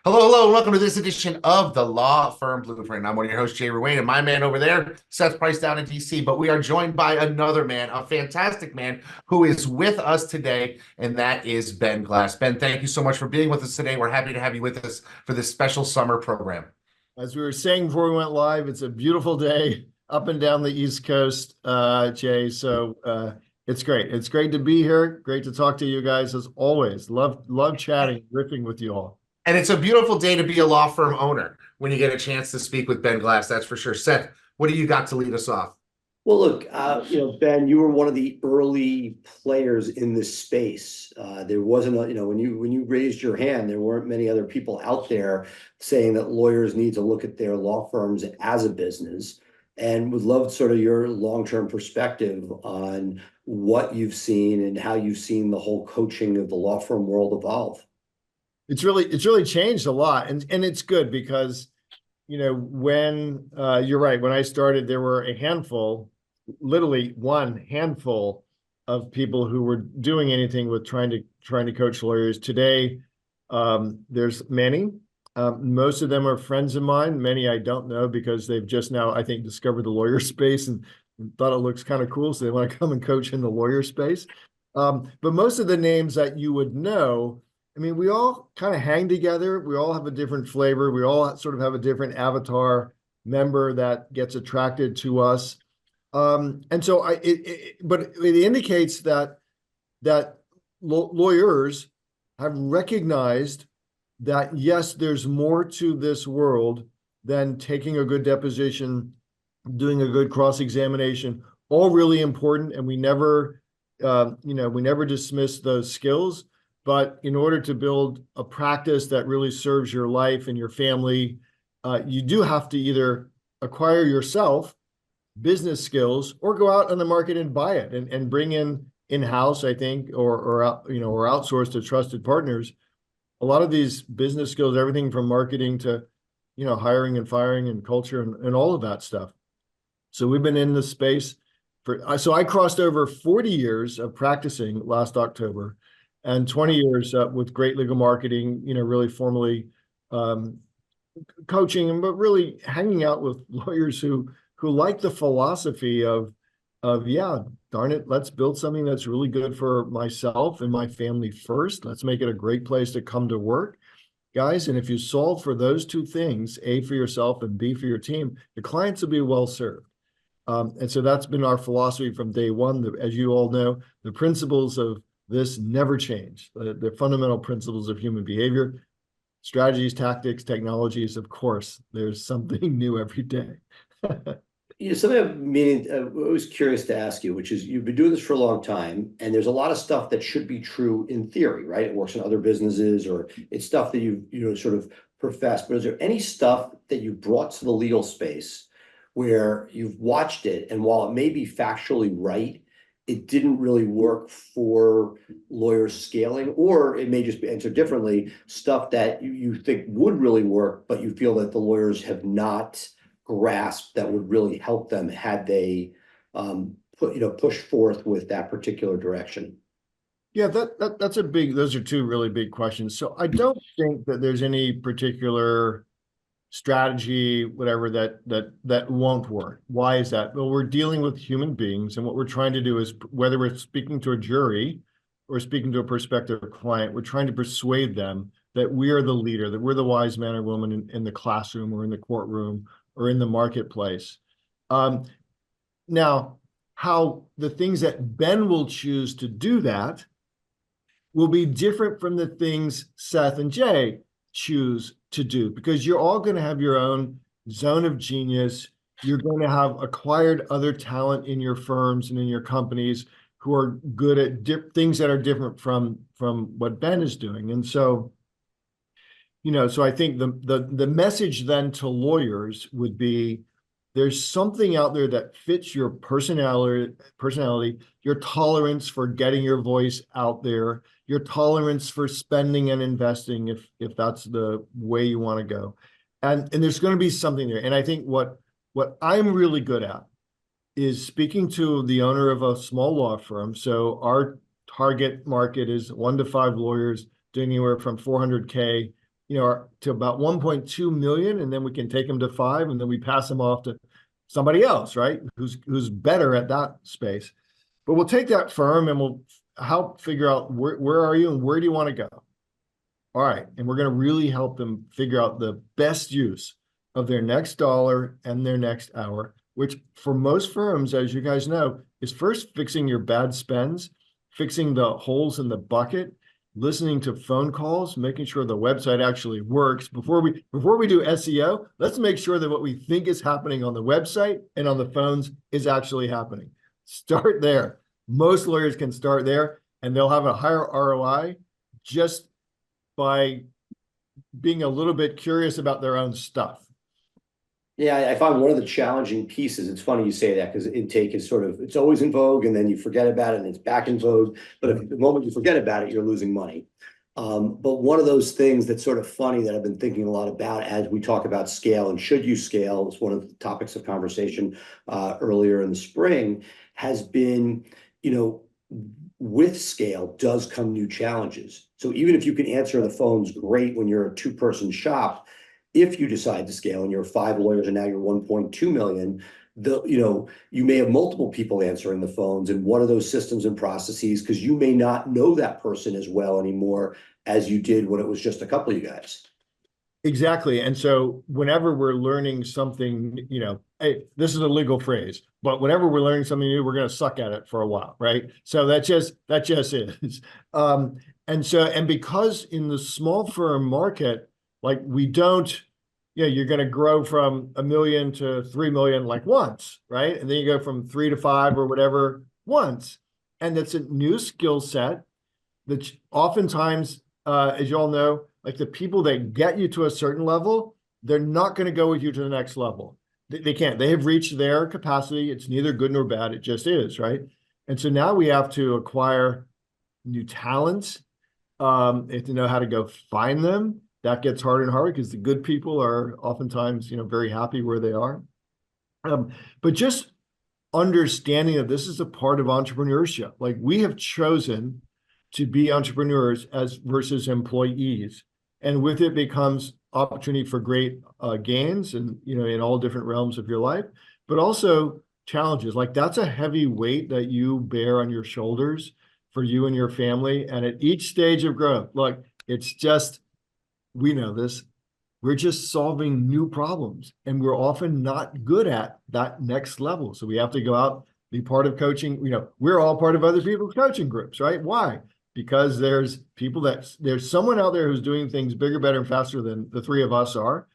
Hello, hello, and welcome to this edition of the Law Firm Blueprint. I'm one of your hosts, Jay Ruane, and my man over there, Seth Price down in DC. But we are joined by another man, a fantastic man who is with us today, and that is Ben Glass. Ben, thank you so much for being with us today. We're happy to have you with us for this special summer program. As we were saying before we went live, it's a beautiful day up and down the East Coast, Jay. So it's great. It's great to be here. Great to talk to you guys as always. Love chatting, riffing with you all. And it's a beautiful day to be a law firm owner when you get a chance to speak with Ben Glass, that's for sure. Seth, what do you got to lead us off? Well, look, Ben, you were one of the early players in this space. There wasn't, when you raised your hand, there weren't many other people out there saying that lawyers need to look at their law firms as a business. And would love sort of your long-term perspective on what you've seen and how you've seen the whole coaching of the law firm world evolve. It's really changed a lot, and it's good because when you're right, when I started, there were a handful, literally one handful of people who were doing anything with trying to coach lawyers. Today, there's many. Most of them are friends of mine. Many I don't know because they've just now, I think, discovered the lawyer space and thought it looks kind of cool, so they want to come and coach in the lawyer space. But most of the names that you would know, I mean, we all kind of hang together. We all have a different flavor. We all sort of have a different avatar member that gets attracted to us. And so but it indicates that lawyers have recognized that, yes, there's more to this world than taking a good deposition, doing a good cross-examination, all really important. And we never dismiss those skills. But in order to build a practice that really serves your life and your family, you do have to either acquire yourself business skills or go out on the market and buy it and bring in-house, I think, or outsource to trusted partners. A lot of these business skills, everything from marketing to, hiring and firing and culture and all of that stuff. So we've been in this space so I crossed over 40 years of practicing last October, and 20 years with great legal marketing, really formally coaching, but really hanging out with lawyers who like the philosophy of yeah, darn it, let's build something that's really good for myself and my family first. Let's make it a great place to come to work, guys. And if you solve for those two things, A, for yourself and B, for your team, the clients will be well served. And so that's been our philosophy from day one. As you all know, the principles of this never change. The fundamental principles of human behavior, strategies, tactics, technologies, of course, there's something new every day. Something I was curious to ask you, which is you've been doing this for a long time, and there's a lot of stuff that should be true in theory, right? It works in other businesses, or it's stuff that you sort of profess. But is there any stuff that you brought to the legal space where you've watched it, and while it may be factually right, it didn't really work for lawyers scaling, or it may just be answered differently, stuff that you think would really work, but you feel that the lawyers have not grasped that would really help them had they push forth with that particular direction? Yeah, those are two really big questions. So I don't think that there's any particular strategy, whatever, that won't work. Why is that? Well, we're dealing with human beings, and what we're trying to do is, whether we're speaking to a jury or speaking to a prospective client, we're trying to persuade them that we are the leader, that we're the wise man or woman in the classroom or in the courtroom or in the marketplace. Now, how the things that Ben will choose to do that will be different from the things Seth and Jay choose to do, because you're all going to have your own zone of genius. You're going to have acquired other talent in your firms and in your companies who are good at things that are different from what Ben is doing. And so, so I think the message then to lawyers would be, there's something out there that fits your personality, your tolerance for getting your voice out there, your tolerance for spending and investing, if that's the way you want to go. And there's going to be something there. And I think what I'm really good at is speaking to the owner of a small law firm. So our target market is 1 to 5 lawyers doing anywhere from 400K to about 1.2 million, and then we can take them to 5, and then we pass them off to somebody else, right? Who's better at that space. But we'll take that firm and we'll help figure out where are you and where do you want to go? All right. And we're going to really help them figure out the best use of their next dollar and their next hour, which for most firms, as you guys know, is first fixing your bad spends, fixing the holes in the bucket, listening to phone calls, making sure the website actually works. Before we do SEO, let's make sure that what we think is happening on the website and on the phones is actually happening. Start there. Most lawyers can start there, and they'll have a higher ROI just by being a little bit curious about their own stuff. Yeah, I find one of the challenging pieces, it's funny you say that because intake is it's always in vogue and then you forget about it and it's back in vogue. But if the moment you forget about it, you're losing money. But one of those things that's sort of funny that I've been thinking a lot about as we talk about scale and should you scale, it's one of the topics of conversation earlier in the spring, has been, with scale does come new challenges. So even if you can answer the phones great when you're a 2-person shop, if you decide to scale and you're 5 lawyers and now you're 1.2 million, you may have multiple people answering the phones in one of those systems and processes because you may not know that person as well anymore as you did when it was just a couple of you guys. Exactly. And so whenever we're learning something, hey, this is a legal phrase, but whenever we're learning something new, we're going to suck at it for a while, right? So that just is. And because in the small firm market, like we don't, you're going to grow from 1 million to 3 million like once, right? And then you go from 3 to 5 or whatever once. And that's a new skill set that oftentimes, as you all know, like the people that get you to a certain level, they're not going to go with you to the next level. They can't. They have reached their capacity. It's neither good nor bad. It just is, right? And so now we have to acquire new talents. We have to know how to go find them. That gets harder and harder because the good people are oftentimes, very happy where they are. But just understanding that this is a part of entrepreneurship. Like we have chosen to be entrepreneurs versus employees. And with it becomes opportunity for great gains and, in all different realms of your life, but also challenges. Like that's a heavy weight that you bear on your shoulders for you and your family. And at each stage of growth, look, it's just, we know this, we're just solving new problems and we're often not good at that next level. So we have to go out, be part of coaching. We're all part of other people's coaching groups, right? Why? Because there's someone out there who's doing things bigger, better, and faster than the 3 of us are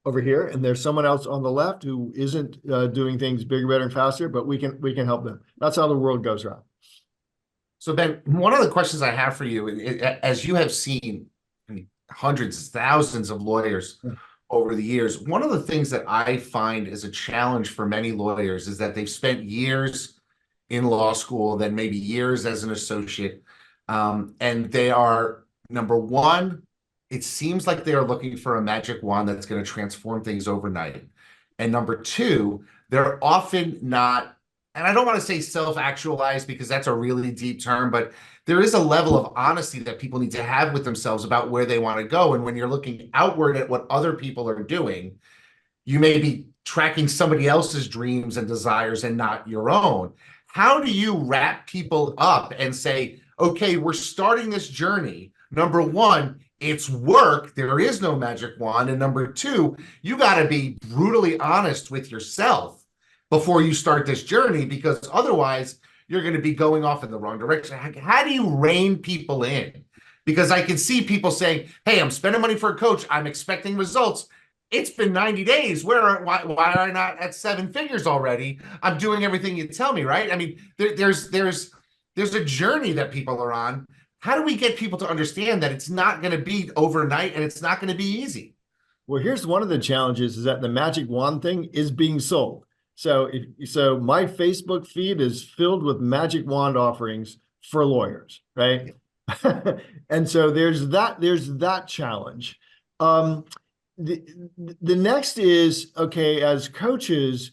over here. And there's someone else on the left who isn't doing things bigger, better, and faster, but we can help them. That's how the world goes around. So Ben, one of the questions I have for you, as you have seen hundreds, thousands of lawyers over the years, one of the things that I find is a challenge for many lawyers is that they've spent years in law school, then maybe years as an associate, and they are, number one, it seems like they are looking for a magic wand that's going to transform things overnight. And number two, they're often not, and I don't want to say self-actualized because that's a really deep term, but there is a level of honesty that people need to have with themselves about where they want to go. And when you're looking outward at what other people are doing, you may be tracking somebody else's dreams and desires and not your own. How do you wrap people up and say, okay, we're starting this journey. Number one, it's work. There is no magic wand. And number two, you got to be brutally honest with yourself before you start this journey, because otherwise you're going to be going off in the wrong direction. How do you rein people in? Because I can see people saying, hey, I'm spending money for a coach. I'm expecting results. It's been 90 days. Why am I not at 7 figures already? I'm doing everything you tell me, right? I mean, there's a journey that people are on. How do we get people to understand that it's not going to be overnight and it's not going to be easy? Well, here's one of the challenges is that the magic wand thing is being sold. So my Facebook feed is filled with magic wand offerings for lawyers, right? And so there's that challenge. The next is, okay, as coaches,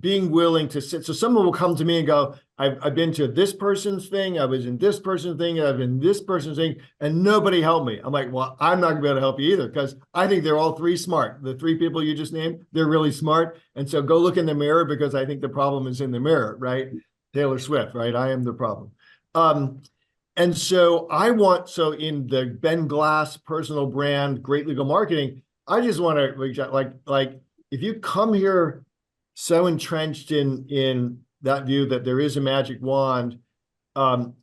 being willing to sit. So someone will come to me and go, I've been to this person's thing, I was in this person's thing, I've been this person's thing, and nobody helped me. I'm like, well, I'm not gonna be able to help you either, because I think they're all three smart. The three people you just named, they're really smart. And so go look in the mirror, because I think the problem is in the mirror, right? Taylor Swift, right? I am the problem. And so so in the Ben Glass personal brand, great legal marketing, I just want to reach out, like if you come here so entrenched in that view that there is a magic wand,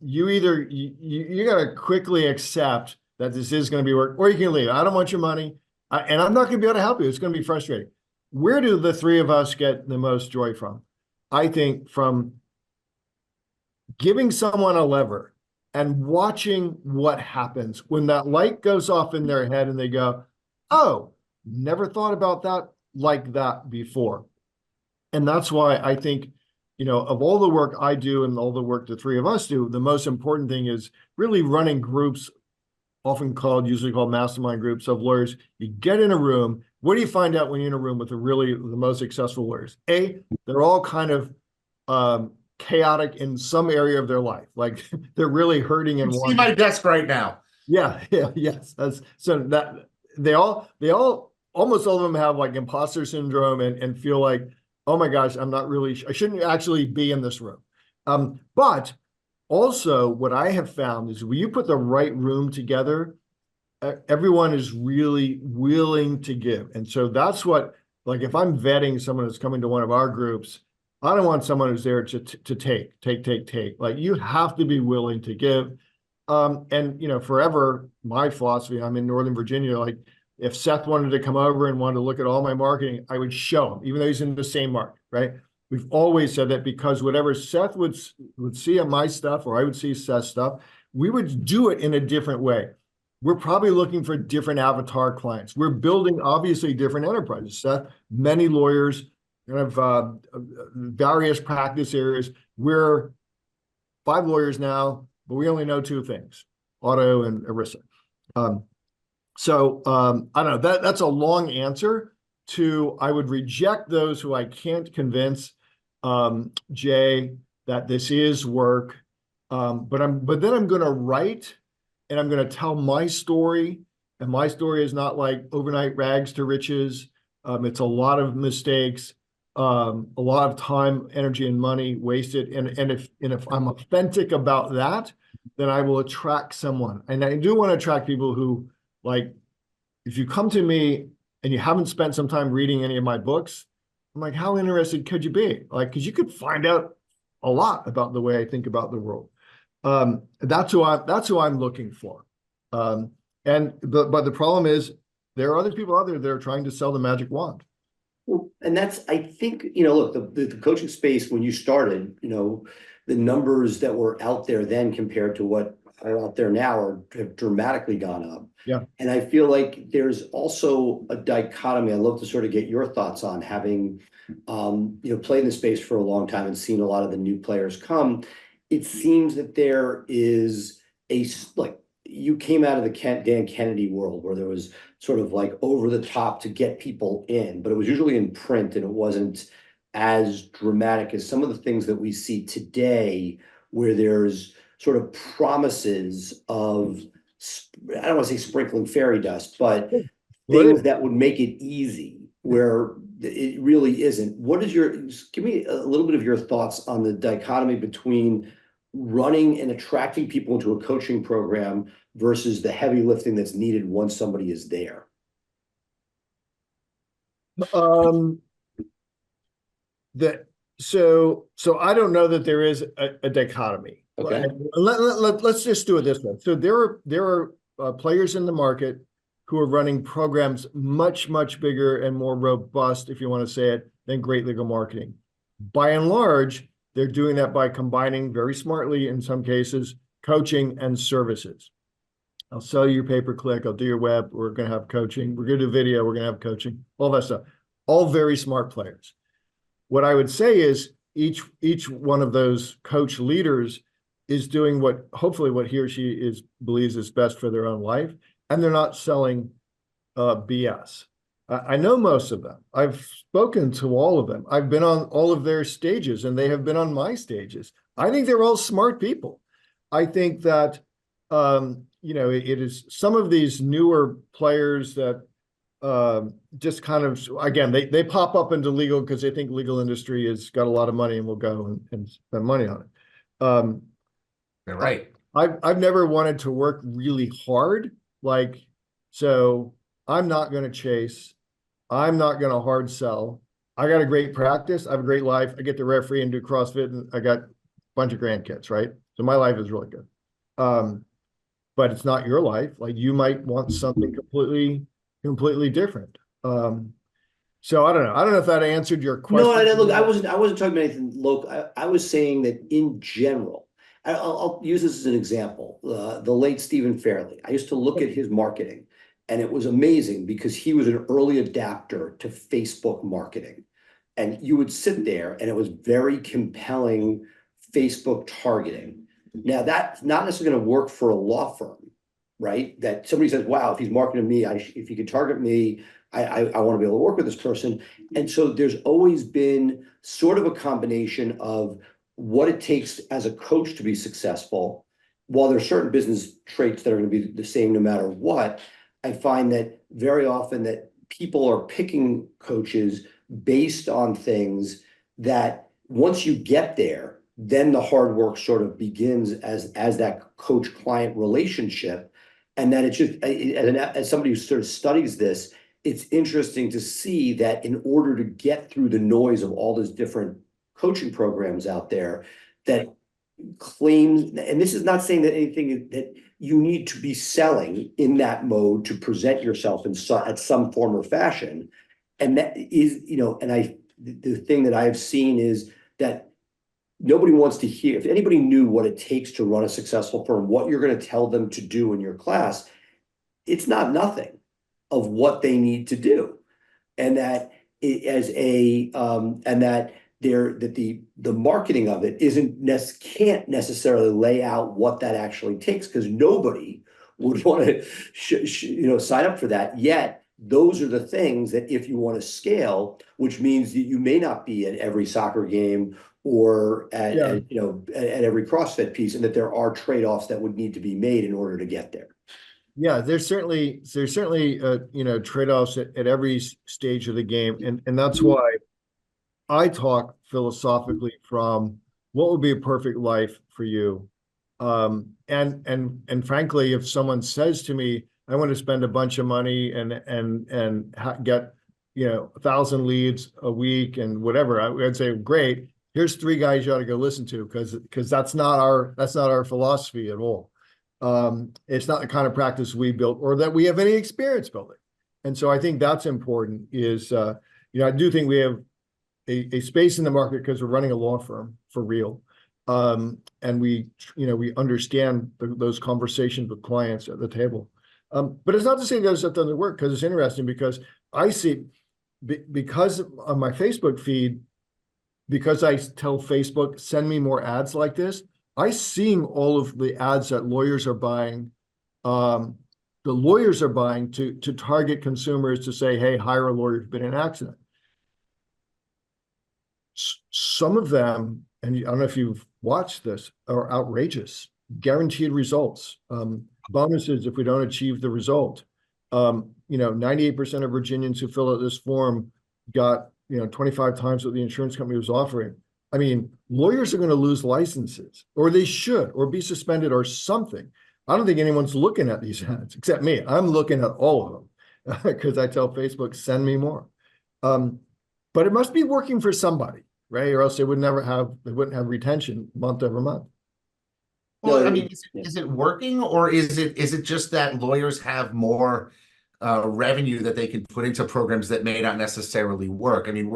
you got to quickly accept that this is going to be work, or you can leave. I don't want your money, and I'm not going to be able to help you. It's going to be frustrating. Where do the three of us get the most joy from? I think from giving someone a lever and watching what happens when that light goes off in their head and they go, oh, never thought about that like that before. And that's why I think, of all the work I do and all the work the three of us do, the most important thing is really running groups, usually called mastermind groups of lawyers. You get in a room. What do you find out when you're in a room with the most successful lawyers? They're all kind of chaotic in some area of their life. Like they're really hurting and see my desk right now. Yes. So that they all almost all of them have like imposter syndrome and feel like, oh my gosh, I shouldn't actually be in this room. But also what I have found is when you put the right room together, everyone is really willing to give. And so that's what, like, if I'm vetting someone that's coming to one of our groups, I don't want someone who's there to take. Like, you have to be willing to give. And forever, my philosophy, I'm in Northern Virginia, like, if Seth wanted to come over and wanted to look at all my marketing, I would show him, even though he's in the same market, right? We've always said that, because whatever Seth would see on my stuff, or I would see Seth's stuff, we would do it in a different way. We're probably looking for different avatar clients. We're building, obviously, different enterprises. Seth, many lawyers, kind of various practice areas. We're 5 lawyers now, but we only know 2 things: auto and ERISA. I don't know, that's a long answer to, I would reject those who I can't convince, Jay, that this is work. But then I'm going to write, and I'm going to tell my story, and my story is not like overnight rags to riches. It's a lot of mistakes, a lot of time, energy, and money wasted. And if I'm authentic about that, then I will attract someone. And I do want to attract people who, like, if you come to me and you haven't spent some time reading any of my books, I'm like, how interested could you be? Like, because you could find out a lot about the way I think about the world. That's who I'm looking for. But the problem is, there are other people out there that are trying to sell the magic wand. Well, and that's, I think, look, the coaching space, when you started, the numbers that were out there then compared to what are out there now have dramatically gone up. Yeah. And I feel like there's also a dichotomy. I'd love to sort of get your thoughts on, having, played in the space for a long time and seen a lot of the new players come. It seems that there is you came out of the Dan Kennedy world, where there was sort of like over the top to get people in, but it was usually in print, and it wasn't as dramatic as some of the things that we see today, where there's sort of promises of, I don't want to say sprinkling fairy dust, but things that would make it easy, where it really isn't. Give me a little bit of your thoughts on the dichotomy between running and attracting people into a coaching program versus the heavy lifting that's needed once somebody is there. So I don't know that there is a dichotomy. Okay. Let's just do it this way. So there are players in the market who are running programs much bigger and more robust, if you want to say it, than Great Legal Marketing. By and large, they're doing that by combining, very smartly in some cases, coaching and services. I'll sell you your pay-per-click, I'll do your web, we're going to have coaching, we're going to do video, we're going to have coaching, all that stuff. All very smart players. What I would say is each one of those coach leaders is doing hopefully what he or she believes is best for their own life, and they're not selling BS. I know most of them. I've spoken to all of them. I've been on all of their stages, and they have been on my stages. I think they're all smart people. I think that, it is some of these newer players that just kind of, again, they pop up into legal because they think legal industry has got a lot of money and will go and spend money on it. You're right. I've never wanted to work really hard. So I'm not going to chase. I'm not going to hard sell. I got a great practice. I have a great life. I get to referee and do CrossFit, and I got a bunch of grandkids, right? So my life is really good. But it's not your life. Like, you might want something completely different. So I don't know. I don't know if that answered your question. No, look, I wasn't talking about anything local. I was saying that in general, I'll use this as an example. The late Stephen Fairley. I used to look at his marketing, and it was amazing because he was an early adapter to Facebook marketing. And you would sit there, and it was very compelling Facebook targeting. Now, that's not necessarily going to work for a law firm, right? That somebody says, wow, if he's marketing me, if he could target me, I want to be able to work with this person. And so there's always been sort of a combination of what it takes as a coach to be successful. While there are certain business traits that are going to be the same no matter what, I find that very often that people are picking coaches based on things that once you get there, then the hard work sort of begins as that coach-client relationship. And then it's just, as somebody who sort of studies this, it's interesting to see that in order to get through the noise of all those different coaching programs out there that claims, and this is not saying that anything that you need to be selling in that mode to present yourself at some form or fashion. And that is, the thing that I've seen is that nobody wants to hear, if anybody knew what it takes to run a successful firm, what you're going to tell them to do in your class, it's not nothing of what they need to do. And that the marketing of it can't necessarily lay out what that actually takes, because nobody would want to sign up for that. Yet those are the things that if you want to scale, which means that you may not be at every soccer game or at every CrossFit piece, and that there are trade-offs that would need to be made in order to get there. Yeah, there's certainly trade-offs at every stage of the game, and that's why I talk philosophically from what would be a perfect life for you. And frankly, if someone says to me, I want to spend a bunch of money and get 1,000 leads a week and whatever, I'd say, great. Here's 3 guys you ought to go listen to, because that's not our philosophy at all. It's not the kind of practice we built or that we have any experience building. And so I think that's important is, I do think we have a space in the market because we're running a law firm for real. And we understand those conversations with clients at the table. But it's not to say that stuff doesn't work, because it's interesting, because I see, because on my Facebook feed, because I tell Facebook, send me more ads like this, I'm seeing all of the ads that lawyers are buying. The lawyers are buying to target consumers to say, hey, hire a lawyer who's been in an accident. Some of them, and I don't know if you've watched this, are outrageous. Guaranteed results, bonuses if we don't achieve the result. 98% of Virginians who fill out this form got 25 times what the insurance company was offering. I mean, lawyers are going to lose licenses, or they should, or be suspended or something. I don't think anyone's looking at these ads except me. I'm looking at all of them because I tell Facebook, send me more. But it must be working for somebody, right? Or else they wouldn't have retention month over month. Well, I mean, is it working, or is it just that lawyers have more revenue that they can put into programs that may not necessarily work? I mean,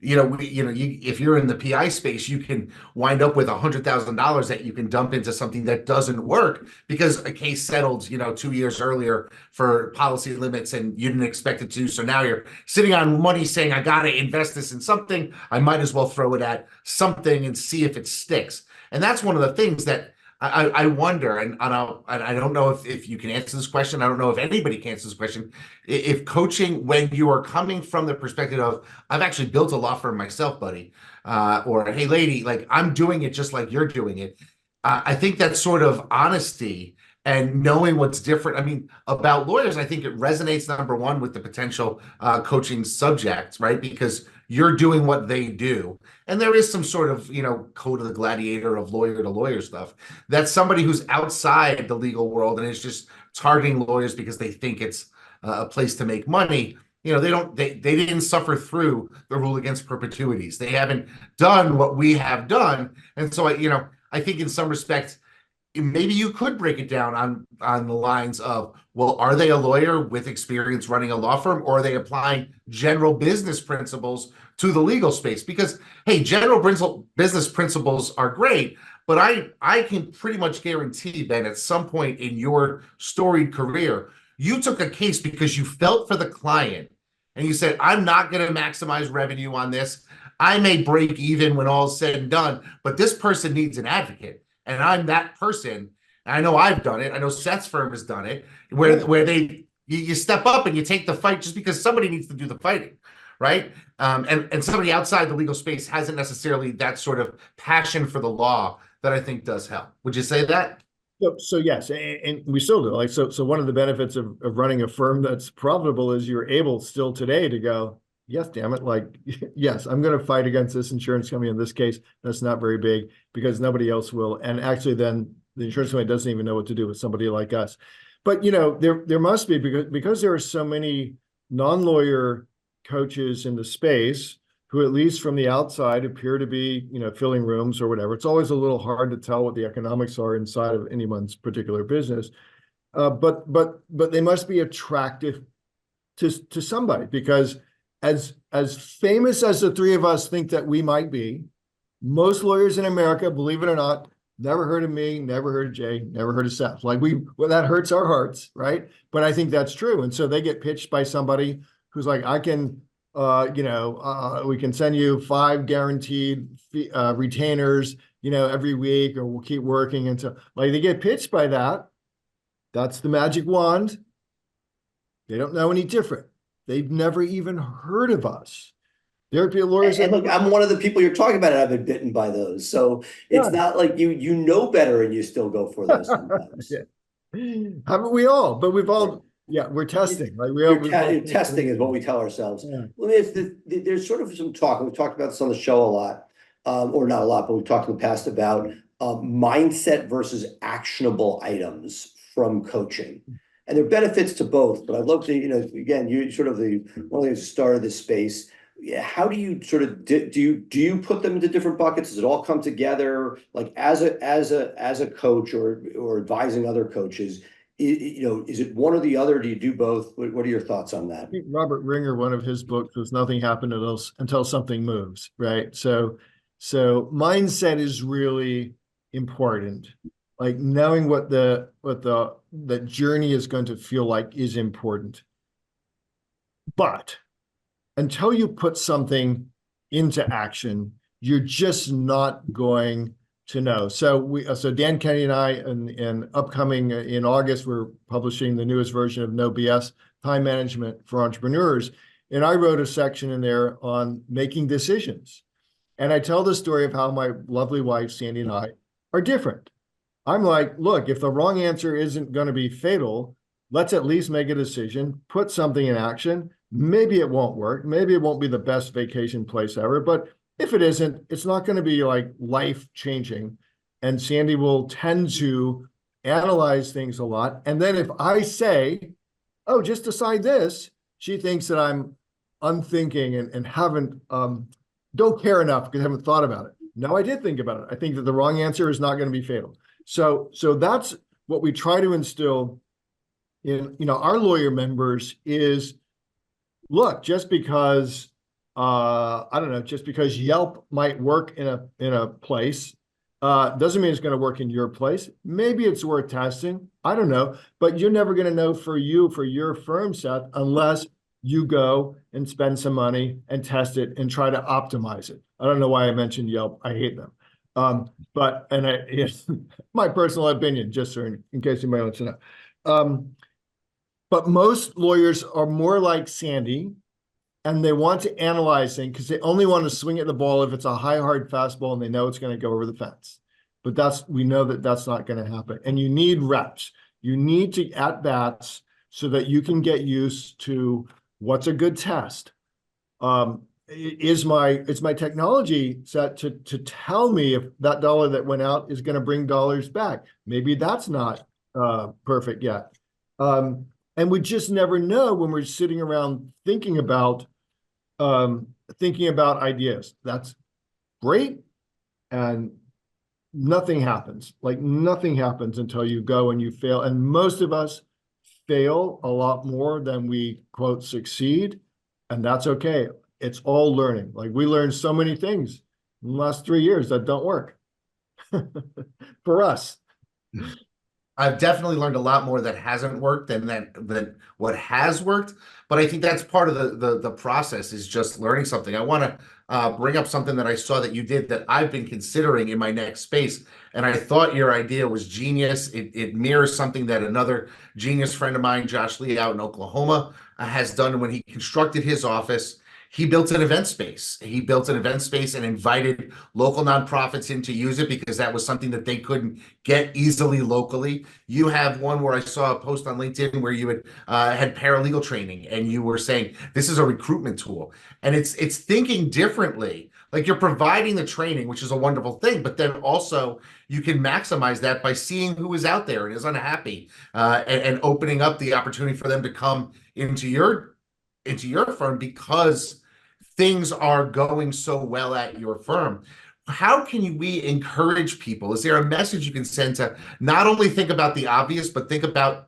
if you're in the PI space, you can wind up with $100,000 that you can dump into something that doesn't work because a case settled, 2 years earlier for policy limits and you didn't expect it to. So now you're sitting on money saying, I got to invest this in something. I might as well throw it at something and see if it sticks. And that's one of the things that I wonder, and I don't know if you can answer this question. I don't know if anybody can answer this question. If coaching, when you are coming from the perspective of, I've actually built a law firm myself, buddy, or hey, lady, like I'm doing it just like you're doing it. I think that sort of honesty and knowing what's different. I mean, about lawyers, I think it resonates number one with the potential coaching subject, right? Because you're doing what they do. And there is some sort of, code of the gladiator of lawyer to lawyer stuff. That's somebody who's outside the legal world and is just targeting lawyers because they think it's a place to make money. They didn't suffer through the rule against perpetuities. They haven't done what we have done. And so I think in some respects, maybe you could break it down on the lines of, well, are they a lawyer with experience running a law firm, or are they applying general business principles to the legal space? Because hey, business principles are great, but I can pretty much guarantee, Ben, at some point in your storied career, you took a case because you felt for the client and you said, I'm not going to maximize revenue on this. I may break even when all's said and done, but this person needs an advocate. And I'm that person. I know I've done it. I know Seth's firm has done it, where you step up and you take the fight just because somebody needs to do the fighting, right? And somebody outside the legal space hasn't necessarily that sort of passion for the law that I think does help. Would you say that? So yes, and we still do. Like so one of the benefits of running a firm that's profitable is you're able still today to go, yes, damn it, like yes, I'm going to fight against this insurance company in this case. That's not very big because nobody else will. And actually, then the insurance company doesn't even know what to do with somebody like us. But there must be, because there are so many non-lawyer coaches in the space who, at least from the outside, appear to be, filling rooms or whatever. It's always a little hard to tell what the economics are inside of anyone's particular business. But they must be attractive to somebody, because as famous as the three of us think that we might be, most lawyers in America, believe it or not, never heard of me, never heard of Jay, never heard of Seth. Like that hurts our hearts, right? But I think that's true. And so they get pitched by somebody who's like, I can, we can send you 5 guaranteed retainers, every week, or we'll keep working until, like, they get pitched by that. That's the magic wand. They don't know any different. They've never even heard of us. There are lawyers. And look, I'm one of the people you're talking about, and I've been bitten by those. So it's not like you know better and you still go for those sometimes. Yeah. Haven't we all? But we've all, we're testing. Like testing is what we tell ourselves. Yeah. There's sort of some talk, and we've talked about this on the show a lot, or not a lot, but we've talked in the past about mindset versus actionable items from coaching. And there are benefits to both, but I'd love to, again, you sort of one of the started this space. How do you sort of do you put them into different buckets? Does it all come together? Like as a coach or advising other coaches, is it one or the other? Do you do both? What are your thoughts on that? I think Robert Ringer, one of his books was "Nothing Happened Until Something Moves," right? So mindset is really important. Like knowing what the journey is going to feel like is important. But until you put something into action, you're just not going to know. So Dan Kennedy and I, in upcoming in August, we're publishing the newest version of No BS Time Management for Entrepreneurs. And I wrote a section in there on making decisions. And I tell the story of how my lovely wife, Sandy, and I are different. I'm like, look, if the wrong answer isn't going to be fatal, let's at least make a decision, put something in action. Maybe it won't work. Maybe it won't be the best vacation place ever. But if it isn't, it's not going to be like life changing. And Sandy will tend to analyze things a lot. And then if I say, oh, just decide this, she thinks that I'm unthinking and haven't, don't care enough because I haven't thought about it. No, I did think about it. I think that the wrong answer is not going to be fatal. So that's what we try to instill in, our lawyer members is, look, just because just because Yelp might work in a place doesn't mean it's going to work in your place. Maybe it's worth testing. I don't know, but you're never going to know for your firm, Seth, unless you go and spend some money and test it and try to optimize it. I don't know why I mentioned Yelp. I hate them. But, and it's my personal opinion, just so in case anybody wants to know. But most lawyers are more like Sandy, and they want to analyze things because they only want to swing at the ball if it's a high, hard fastball and they know it's going to go over the fence. But we know that that's not going to happen. And you need reps. You need to at bats so that you can get used to what's a good test. It's my technology set to tell me if that dollar that went out is going to bring dollars back. Maybe that's not perfect yet. And we just never know when we're sitting around thinking about ideas. That's great. And nothing happens. Like nothing happens until you go and you fail. And most of us fail a lot more than we quote succeed. And that's okay. It's all learning. Like we learned so many things in the last 3 years that don't work for us. I've definitely learned a lot more that hasn't worked than what has worked. But I think that's part of the process is just learning something. I want to bring up something that I saw that you did that I've been considering in my next space. And I thought your idea was genius. It mirrors something that another genius friend of mine, Josh Lee, out in Oklahoma, has done when he constructed his office. He built an event space. He built an event space and invited local nonprofits in to use it because that was something that they couldn't get easily locally. You have one where I saw a post on LinkedIn where you had paralegal training, and you were saying this is a recruitment tool, and it's thinking differently. Like you're providing the training, which is a wonderful thing, but then also you can maximize that by seeing who is out there and is unhappy, and opening up the opportunity for them to come into your firm because things are going so well at your firm. How can we encourage people? Is there a message you can send to not only think about the obvious, but think about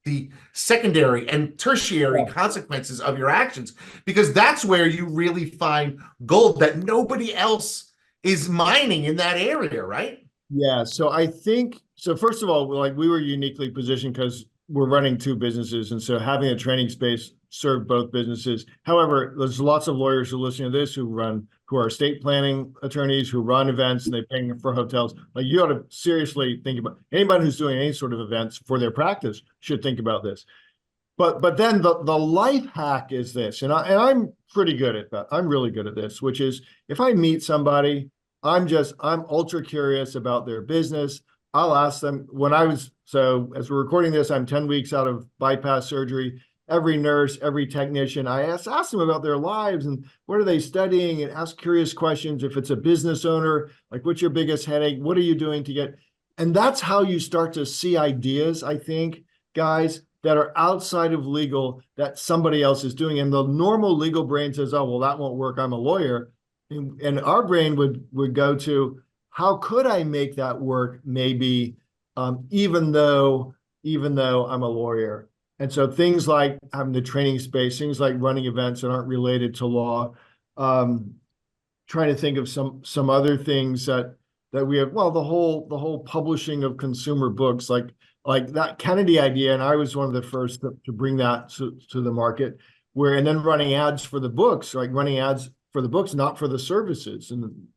the secondary and tertiary consequences of your actions? Because that's where you really find gold that nobody else is mining in that area, right? Yeah. So I think, so first of all, like we were uniquely positioned because we're running two businesses. And so having a training space served both businesses. However, there's lots of lawyers who listen to this who are estate planning attorneys who run events and they're paying for hotels. Like you ought to seriously think about anybody who's doing any sort of events for their practice should think about this. But then the life hack is this, and I'm pretty good at that. I'm really good at this, which is if I meet somebody, I'm ultra curious about their business. I'll ask them so as we're recording this, I'm 10 weeks out of bypass surgery. Every nurse, every technician, I ask them about their lives and what are they studying, and ask curious questions. If it's a business owner, like what's your biggest headache? What are you doing to get, and that's how you start to see ideas, I think, guys, that are outside of legal that somebody else is doing. And the normal legal brain says, oh, well, that won't work. I'm a lawyer. And our brain would go to, how could I make that work? Maybe, even though I'm a lawyer. And so things like having the training space, things like running events that aren't related to law, trying to think of some other things that we have. Well, the whole publishing of consumer books, like that Kennedy idea, and I was one of the first to bring that to the market. And then running ads for the books, like running ads for the books, not for the services. And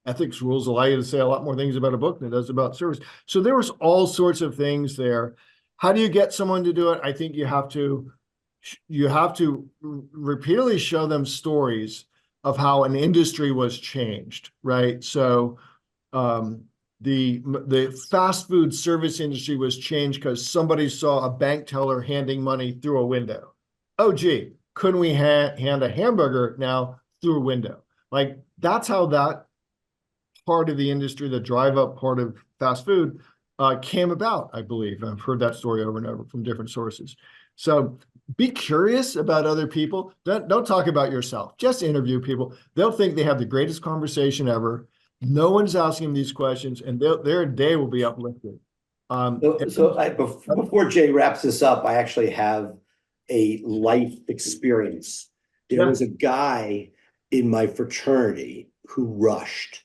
ethics rules allow you to say a lot more things about a book than it does about service. So there was all sorts of things there. How do you get someone to do it? I think you have to repeatedly show them stories of how an industry was changed, right? So the fast food service industry was changed because somebody saw a bank teller handing money through a window. Oh, gee, couldn't we hand a hamburger now through a window? Like that's how that part of the industry, the drive up part of fast food, came about, I believe. I've heard that story over and over from different sources. So be curious about other people. Don't talk about yourself. Just interview people. They'll think they have the greatest conversation ever. No one's asking them these questions, and their day will be uplifted. Before Jay wraps this up, I actually have a life experience. There was a guy in my fraternity who rushed.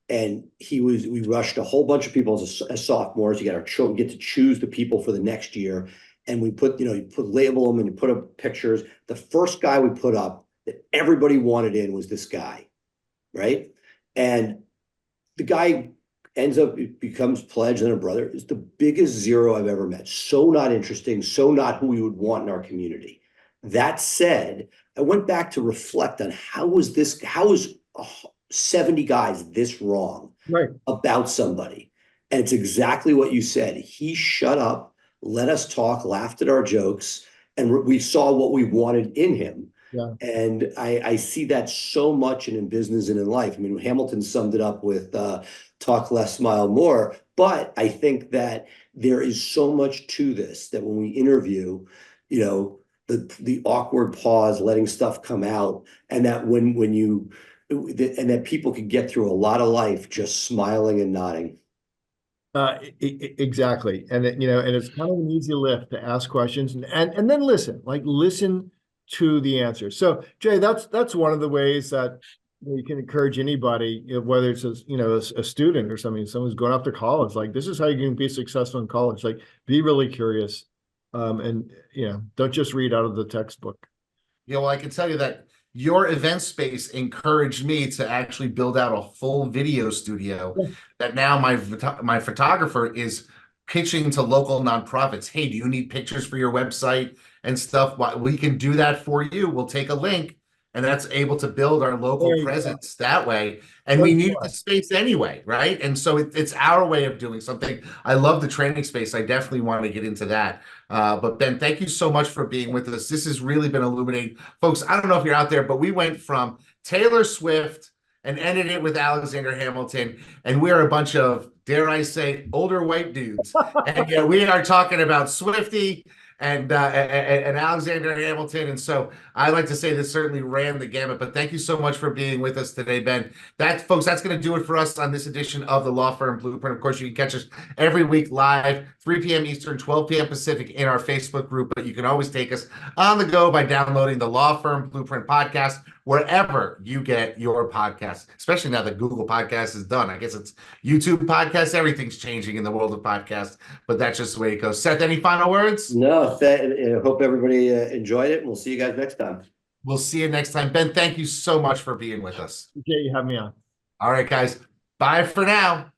And we rushed a whole bunch of people as sophomores. You get to choose the people for the next year. And we you label them and you put up pictures. The first guy we put up that everybody wanted in was this guy, right? And the guy ends up, becomes pledged and a brother, is the biggest zero I've ever met. So not interesting, so not who we would want in our community. That said, I went back to reflect on how was 70 guys this wrong Right. about somebody? And it's exactly what you said. He shut up, let us talk, laughed at our jokes, and we saw what we wanted in him. Yeah. And I see that so much in business and in life. I mean, Hamilton summed it up with talk less, smile more. But I think that there is so much to this that when we interview, the awkward pause, letting stuff come out, and that when you and that people can get through a lot of life just smiling and nodding. Exactly. And and it's kind of an easy lift to ask questions and then listen to the answer. So Jay, that's one of the ways that you can encourage anybody, whether it's a student or something, someone's going off to college, like this is how you can be successful in college. Like be really curious. And don't just read out of the textbook. Yeah, well, I can tell you that your event space encouraged me to actually build out a full video studio that now my photographer is pitching to local nonprofits. Hey, do you need pictures for your website and stuff? We can do that for you. We'll take a link, and that's able to build our local presence that way. And we need the space anyway, right? And so it's our way of doing something. I love the training space. I definitely want to get into that. But Ben, thank you so much for being with us. This has really been illuminating. Folks, I don't know if you're out there, but we went from Taylor Swift and ended it with Alexander Hamilton. And we are a bunch of, dare I say, older white dudes. And yeah, we are talking about Swiftie and Alexander Hamilton. And so I like to say this certainly ran the gamut, but thank you so much for being with us today, Ben. Folks, that's going to do it for us on this edition of the Law Firm Blueprint. Of course, you can catch us every week live, 3 p.m. Eastern, 12 p.m. Pacific in our Facebook group, but you can always take us on the go by downloading the Law Firm Blueprint podcast wherever you get your podcasts, especially now that Google Podcast is done. I guess it's YouTube podcasts. Everything's changing in the world of podcasts, but that's just the way it goes. Seth, any final words? No, I hope everybody enjoyed it, and we'll see you guys next time. We'll see you next time. Ben, thank you so much for being with us. Jay, you have me on. All right, guys. Bye for now.